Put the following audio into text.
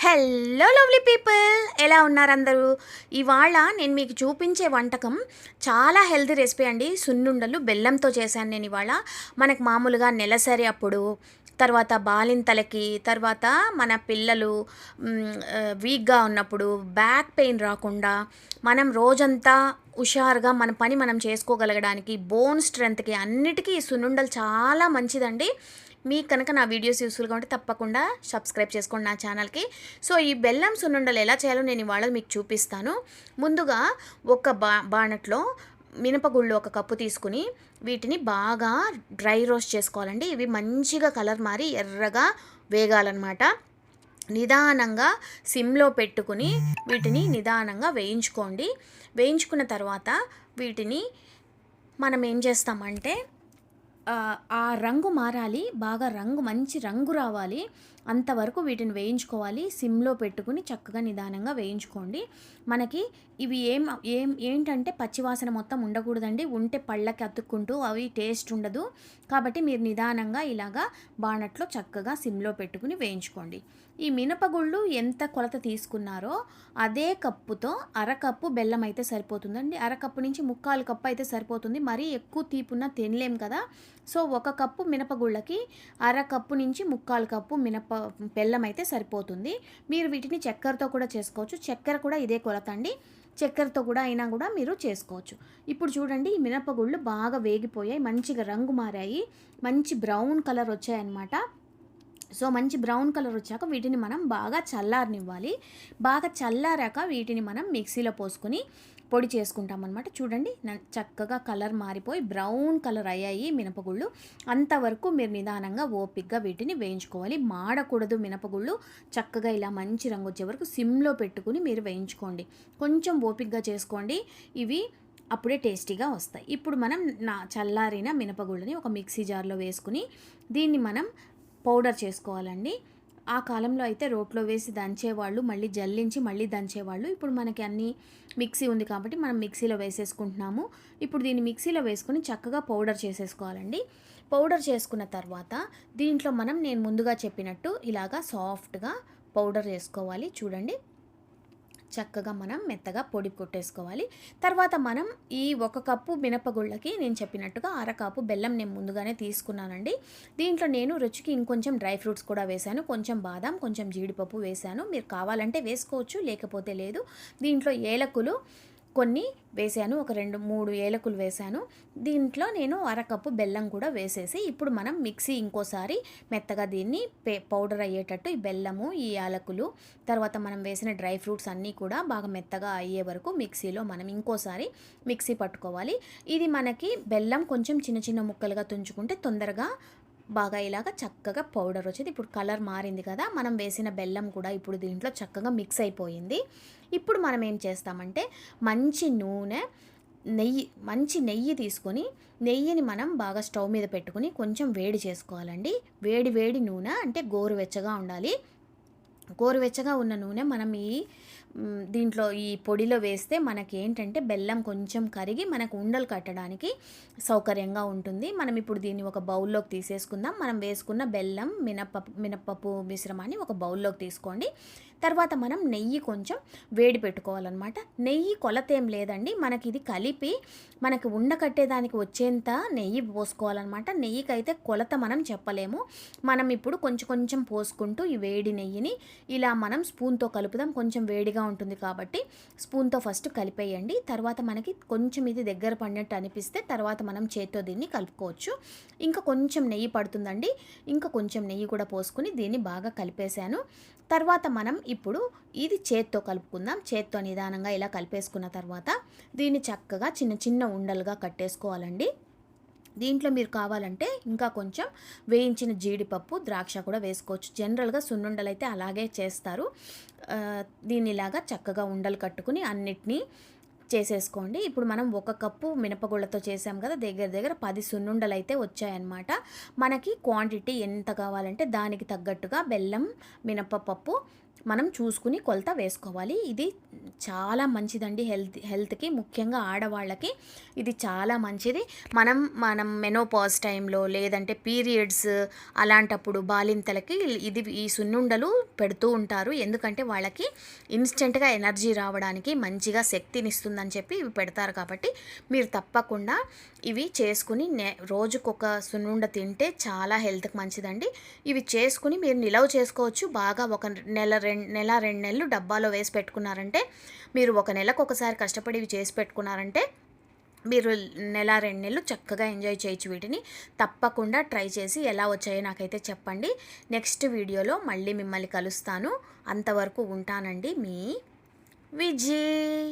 Hello lovely people, ఎలా ఉన్నారు అందరూ? ఇవాళ నేను మీకు చూపించే వంటకం చాలా హెల్తీ రెసిపీ అండి. సున్నుండలు బెల్లంతో చేశాను నేను ఇవాళ. మనకు మామూలుగా నెలసరి అప్పుడు, తర్వాత బాలింతలకి, తర్వాత మన పిల్లలు వీక్గా ఉన్నప్పుడు, బ్యాక్ పెయిన్ రాకుండా, మనం రోజంతా హుషారుగా మన పని మనం చేసుకోగలగడానికి, బోన్ స్ట్రెంత్కి అన్నిటికీ ఈ సున్నుండలు చాలా మంచిదండి. మీకు కనుక నా వీడియోస్ యూస్ఫుల్గా ఉంటే తప్పకుండా సబ్స్క్రైబ్ చేసుకోండి నా ఛానల్కి. సో ఈ బెల్లం సున్నుండలు ఎలా చేయాలో నేను ఇవాళ మీకు చూపిస్తాను. ముందుగా ఒక బాణట్లో మినపగుళ్ళు ఒక కప్పు తీసుకుని వీటిని బాగా డ్రై రోస్ట్ చేసుకోవాలండి. ఇవి మంచిగా కలర్ మారి ఎర్రగా వేగాలన్నమాట. నిదానంగా సిమ్లో పెట్టుకుని వీటిని నిదానంగా వేయించుకోండి. వేయించుకున్న తర్వాత వీటిని మనం ఏం చేస్తామంటే ఆ రంగు మారాలి, బాగా మంచి రంగు రావాలి, అంతవరకు వీటిని వేయించుకోవాలి. సిమ్లో పెట్టుకుని చక్కగా నిదానంగా వేయించుకోండి. మనకి ఇవి ఏంటంటే పచ్చివాసన మొత్తం ఉండకూడదండి. ఉంటే పళ్ళకి అతుక్కుంటూ అవి టేస్ట్ ఉండదు. కాబట్టి మీరు నిదానంగా ఇలాగా బాణట్లో చక్కగా సిమ్లో పెట్టుకుని వేయించుకోండి. ఈ మినపగుళ్ళు ఎంత కొలత తీసుకున్నారో అదే కప్పుతో అరకప్పు బెల్లం అయితే సరిపోతుందండి. అరకప్పు నుంచి 1/4 కప్పు అయితే సరిపోతుంది. మరీ ఎక్కువ తీపున్నా తినలేం కదా. సో 1 కప్పు మినపగుళ్ళకి అరకప్పు నుంచి 1/4 కప్పు బెల్లం అయితే సరిపోతుంది. మీరు వీటిని చక్కెరతో కూడా చేసుకోవచ్చు. చక్కెర కూడా ఇదే కొలత అండి. చక్కెరతో కూడా అయినా కూడా మీరు చేసుకోవచ్చు. ఇప్పుడు చూడండి, ఈ మినపగుళ్ళు బాగా వేగిపోయాయి, మంచిగా రంగు మారాయి, మంచి బ్రౌన్ కలర్ వచ్చాయన్నమాట. సో మంచి బ్రౌన్ కలర్ వచ్చాక వీటిని మనం బాగా చల్లారనివ్వాలి. బాగా చల్లారాక వీటిని మనం మిక్సీలో పోసుకొని పొడి చేసుకుంటాం అనమాట. చూడండి, చక్కగా కలర్ మారిపోయి బ్రౌన్ కలర్ అయ్యాయి మినపగుళ్ళు. అంతవరకు మీరు నిదానంగా ఓపిక్గా వీటిని వేయించుకోవాలి. మాడకూడదు మినపగుళ్ళు. చక్కగా ఇలా మంచి రంగు వచ్చే వరకు సిమ్లో పెట్టుకుని మీరు వేయించుకోండి. కొంచెం ఓపిక్గా చేసుకోండి, ఇవి అప్పుడే టేస్టీగా వస్తాయి. ఇప్పుడు మనం చల్లారిన మినపగుళ్ళని ఒక మిక్సీ జార్లో వేసుకుని దీన్ని మనం పౌడర్ చేసుకోవాలండి. ఆ కాలంలో అయితే రోట్లో వేసి దంచేవాళ్ళు, మళ్ళీ జల్లించి మళ్ళీ దంచేవాళ్ళు. ఇప్పుడు మనకి అన్నీ మిక్సీ ఉంది కాబట్టి మనం మిక్సీలో వేసేసుకుంటున్నాము. ఇప్పుడు దీన్ని మిక్సీలో వేసుకుని చక్కగా పౌడర్ చేసేసుకోవాలండి. పౌడర్ చేసుకున్న తర్వాత దీంట్లో నేను ముందుగా చెప్పినట్టు ఇలాగా సాఫ్ట్గా పౌడర్ చేసుకోవాలి. చూడండి, చక్కగా మనం మెత్తగా పొడి కొట్టేసుకోవాలి. తర్వాత మనం ఈ 1 కప్పు మినపగుళ్ళకి నేను చెప్పినట్టుగా అరకప్పు బెల్లం నేను ముందుగానే తీసుకున్నానండి. దీంట్లో నేను రుచికి ఇంకొంచెం డ్రై ఫ్రూట్స్ కూడా వేశాను. కొంచెం బాదం, కొంచెం జీడిపప్పు వేశాను. మీరు కావాలంటే వేసుకోవచ్చు, లేకపోతే లేదు. దీంట్లో ఏలకులు కొన్ని వేసాను, ఒక 2-3 ఏలకులు వేసాను. దీంట్లో నేను అరకప్పు బెల్లం కూడా వేసేసి ఇప్పుడు మనం మిక్సీ ఇంకోసారి మెత్తగా దీన్ని పౌడర్ అయ్యేటట్టు ఈ బెల్లము, ఈ యాలకులు, తర్వాత మనం వేసిన డ్రై ఫ్రూట్స్ అన్నీ కూడా బాగా మెత్తగా అయ్యే వరకు మిక్సీలో మనం ఇంకోసారి మిక్సీ పట్టుకోవాలి. ఇది మనకి బెల్లం కొంచెం చిన్న చిన్న ముక్కలుగా తుంచుకుంటే తొందరగా బాగా ఇలాగ చక్కగా పౌడర్ వచ్చేది. ఇప్పుడు కలర్ మారింది కదా, మనం వేసిన బెల్లం కూడా ఇప్పుడు దీంట్లో చక్కగా మిక్స్ అయిపోయింది. ఇప్పుడు మనం ఏం చేస్తామంటే మంచి నెయ్యి తీసుకొని నెయ్యిని మనం బాగా స్టవ్ మీద పెట్టుకుని కొంచెం వేడి చేసుకోవాలండి. వేడి నూనె అంటే గోరువెచ్చగా ఉండాలి. గోరువెచ్చగా ఉన్న నూనె మనం దీంట్లో ఈ పొడిలో వేస్తే మనకి ఏంటంటే బెల్లం కొంచెం కరిగి మనకు ఉండలు కట్టడానికి సౌకర్యంగా ఉంటుంది. మనం ఇప్పుడు దీన్ని ఒక బౌల్లోకి తీసేసుకుందాం. మనం వేసుకున్న బెల్లం, మినపప్పు మిశ్రమాన్ని ఒక బౌల్లోకి తీసుకోండి. తర్వాత మనం నెయ్యి కొంచెం వేడి పెట్టుకోవాలన్నమాట. నెయ్యి కొలత ఏం లేదండి, మనకి ఇది కలిపి మనకి ఉండకట్టేదానికి వచ్చేంత నెయ్యి పోసుకోవాలన్నమాట. నెయ్యికైతే కొలత మనం చెప్పలేము. మనం ఇప్పుడు కొంచెం పోసుకుంటూ ఈ వేడి నెయ్యిని ఇలా మనం స్పూన్తో కలుపుదాం. కొంచెం వేడిగా ఉంటుంది కాబట్టి స్పూన్తో ఫస్ట్ కలిపేయండి. తర్వాత మనకి కొంచెం ఇది దగ్గర పడినట్టు అనిపిస్తే తర్వాత మనం చేత్తో దీన్ని కలుపుకోవచ్చు. ఇంకా కొంచెం నెయ్యి పడుతుందండి, ఇంకా కొంచెం నెయ్యి కూడా పోసుకుని దీన్ని బాగా కలిపేశాను. తర్వాత మనం ఇప్పుడు ఇది చేత్తో కలుపుకుందాం. చేత్తో నిదానంగా ఇలా కలిపేసుకున్న తర్వాత దీన్ని చక్కగా చిన్న చిన్న ఉండలుగా కట్టేసుకోవాలండి. దీంట్లో మీరు కావాలంటే ఇంకా కొంచెం వేయించిన జీడిపప్పు, ద్రాక్ష కూడా వేసుకోవచ్చు. జనరల్గా సున్నుండలు అయితే అలాగే చేస్తారు. దీన్ని ఇలాగా చక్కగా ఉండలు కట్టుకుని అన్నిటినీ చేసేసుకోండి. ఇప్పుడు మనం 1 కప్పు మినపగుళ్ళతో చేసాం కదా, దగ్గర 10 సున్నుండలు అయితే వచ్చాయన్నమాట. మనకి క్వాంటిటీ ఎంత కావాలంటే దానికి తగ్గట్టుగా బెల్లం, మినపప్పు మనం చూసుకుని కొలత వేసుకోవాలి. ఇది చాలా మంచిదండి హెల్త్కి, ముఖ్యంగా ఆడవాళ్ళకి ఇది చాలా మంచిది. మనం మెనోపాజ్ టైంలో లేదంటే పీరియడ్స్ అలాంటప్పుడు బాలింతలకి ఈ సున్నుండలు పెడుతూ ఉంటారు. ఎందుకంటే వాళ్ళకి ఇన్స్టెంట్గా ఎనర్జీ రావడానికి మంచిగా శక్తినిస్తుందని చెప్పి ఇవి పెడతారు. కాబట్టి మీరు తప్పకుండా ఇవి చేసుకుని రోజుకొక సున్నుండ తింటే చాలా హెల్త్కి మంచిదండి. ఇవి చేసుకుని మీరు నిలవ చేసుకోవచ్చు. బాగా ఒక నెల 2 నెలలు డబ్బాలో వేసి పెట్టుకున్నారంటే, మీరు ఒక నెలకు ఒకసారి కష్టపడి ఇవి చేసి పెట్టుకున్నారంటే మీరు నెల 2 నెలలు చక్కగా ఎంజాయ్ చేయొచ్చు వీటిని. తప్పకుండా ట్రై చేసి ఎలా వచ్చాయో నాకైతే చెప్పండి. నెక్స్ట్ వీడియోలో మళ్ళీ మిమ్మల్ని కలుస్తాను. అంతవరకు ఉంటానండి. మీ విజయ్.